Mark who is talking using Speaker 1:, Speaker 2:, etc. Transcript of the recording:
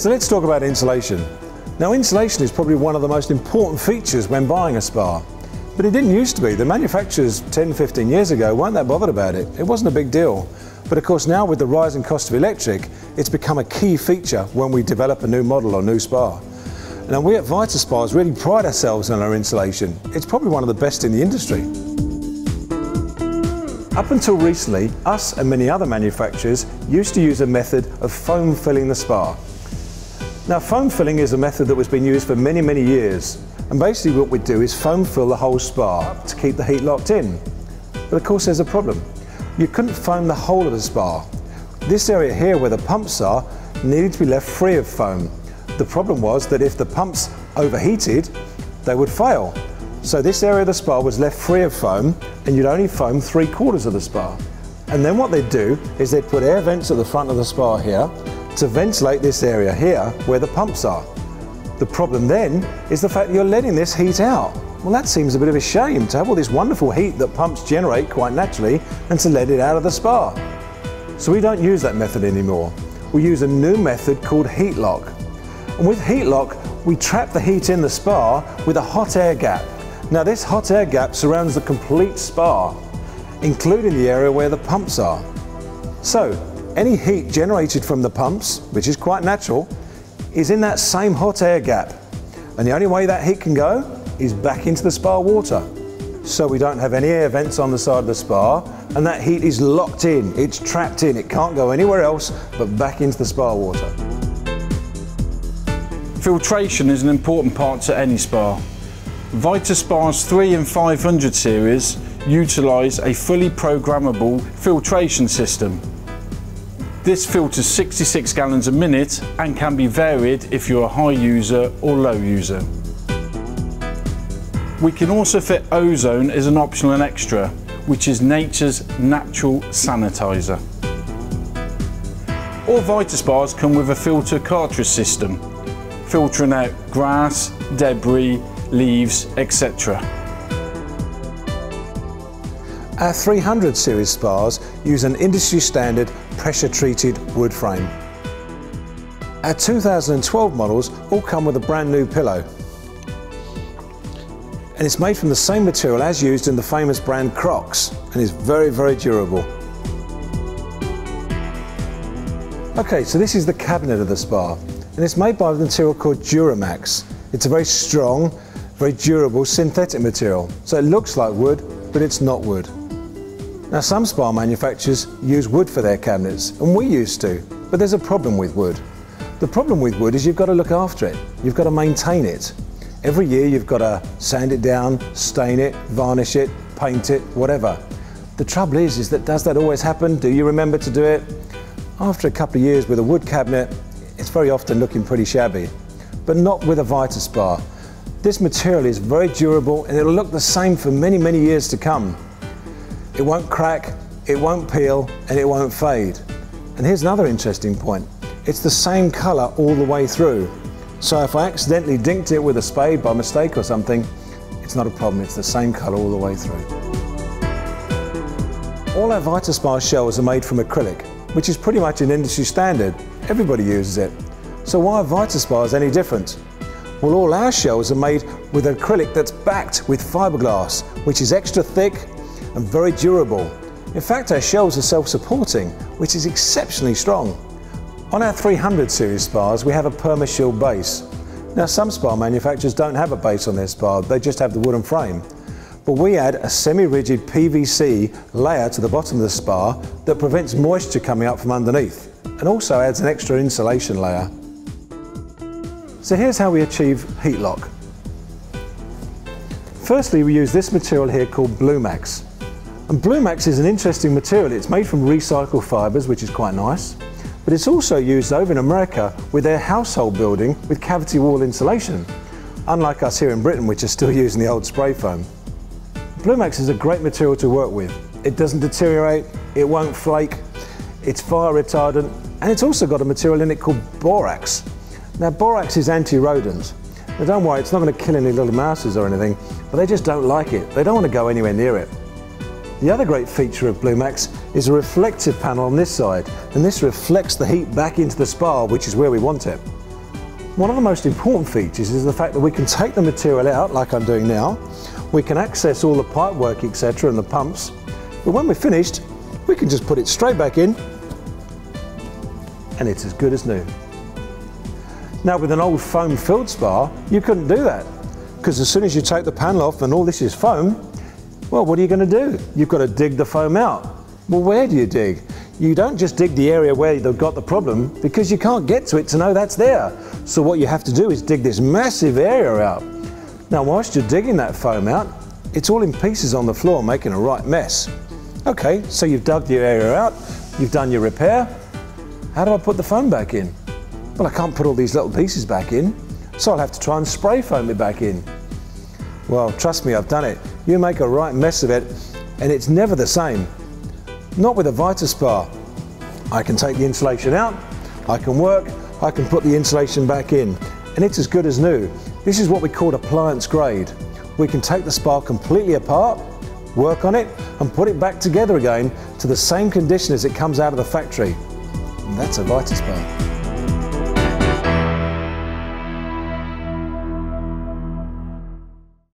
Speaker 1: So let's talk about insulation. Now, insulation is probably one of the most important features when buying a spa, but it didn't used to be. The manufacturers 10, 15 years ago weren't that bothered about it. It wasn't a big deal. But of course now with the rising cost of electric, it's become a key feature when we develop a new model or new spa. Now we at Vita Spas really pride ourselves on our insulation. It's probably one of the best in the industry. Up until recently, us and many other manufacturers used to use a method of foam filling the spa. Now foam filling is a method that was being used for many, many years. And basically what we do is foam fill the whole spa to keep the heat locked in. But of course there's a problem. You couldn't foam the whole of the spa. This area here where the pumps are needed to be left free of foam. The problem was that if the pumps overheated, they would fail. So this area of the spa was left free of foam, and you'd only foam 3/4 of the spa. And then what they'd do is they'd put air vents at the front of the spa here to ventilate this area here where the pumps are. The problem then is the fact that you're letting this heat out. Well, that seems a bit of a shame to have all this wonderful heat that pumps generate quite naturally and to let it out of the spa. So we don't use that method anymore. We use a new method called heat lock. And with heat lock, we trap the heat in the spa with a hot air gap. Now this hot air gap surrounds the complete spa, including the area where the pumps are. So any heat generated from the pumps, which is quite natural, is in that same hot air gap. And the only way that heat can go is back into the spa water. So we don't have any air vents on the side of the spa, and that heat is locked in, it's trapped in, it can't go anywhere else but back into the spa water.
Speaker 2: Filtration is an important part to any spa. Vita Spa's 3 and 500 series utilise a fully programmable filtration system. This filters 66 gallons a minute and can be varied if you're a high user or low user. We can also fit ozone as an optional and extra, which is nature's natural sanitizer. All Vita Spas come with a filter cartridge system, filtering out grass, debris, leaves, etc.
Speaker 1: Our 300 series spas use an industry standard pressure treated wood frame. Our 2012 models all come with a brand new pillow. And it's made from the same material as used in the famous brand Crocs, and is very, very durable. Okay, so this is the cabinet of the spa, and it's made by a material called Duramax. It's a very strong, very durable synthetic material, so it looks like wood, but it's not wood. Now some spa manufacturers use wood for their cabinets, and we used to, but there's a problem with wood. The problem with wood is you've got to look after it, you've got to maintain it. Every year you've got to sand it down, stain it, varnish it, paint it, whatever. The trouble is that does that always happen? Do you remember to do it? After a couple of years with a wood cabinet, it's very often looking pretty shabby, but not with a Vita Spa. This material is very durable and it'll look the same for many, many years to come. It won't crack, it won't peel, and it won't fade. And here's another interesting point. It's the same colour all the way through. So if I accidentally dinked it with a spade by mistake or something, it's not a problem, it's the same colour all the way through. All our Vita Spa shells are made from acrylic, which is pretty much an industry standard. Everybody uses it. So why are Vita Spas any different? Well, all our shells are made with acrylic that's backed with fiberglass, which is extra thick and very durable. In fact, our shells are self-supporting, which is exceptionally strong. On our 300 series spas, we have a PermaShield base. Now, some spa manufacturers don't have a base on their spa, they just have the wooden frame. But we add a semi-rigid PVC layer to the bottom of the spa that prevents moisture coming up from underneath, and also adds an extra insulation layer. So here's how we achieve heat lock. Firstly, we use this material here called BlueMax. And BlueMax is an interesting material. It's made from recycled fibres, which is quite nice. But it's also used over in America with their household building with cavity wall insulation, unlike us here in Britain, which are still using the old spray foam. BlueMax is a great material to work with. It doesn't deteriorate, it won't flake, it's fire retardant, and it's also got a material in it called borax. Now, borax is anti-rodent. Now don't worry, it's not going to kill any little mouses or anything, but they just don't like it. They don't want to go anywhere near it. The other great feature of BlueMax is a reflective panel on this side, and this reflects the heat back into the spa, which is where we want it. One of the most important features is the fact that we can take the material out, like I'm doing now. We can access all the pipe work, etc., and the pumps. But when we're finished, we can just put it straight back in, and it's as good as new. Now, with an old foam-filled spa, you couldn't do that, because as soon as you take the panel off and all this is foam, well, what are you going to do? You've got to dig the foam out. Well, where do you dig? You don't just dig the area where they've got the problem, because you can't get to it to know that's there. So what you have to do is dig this massive area out. Now, whilst you're digging that foam out, it's all in pieces on the floor, making a right mess. Okay, so you've dug the area out, you've done your repair. How do I put the foam back in? Well, I can't put all these little pieces back in, so I'll have to try and spray foam it back in. Well, trust me, I've done it. You make a right mess of it, and it's never the same. Not with a Vita Spa. I can take the insulation out, I can work, I can put the insulation back in, and it's as good as new. This is what we call appliance grade. We can take the spa completely apart, work on it, and put it back together again to the same condition as it comes out of the factory. And that's a Vita Spa.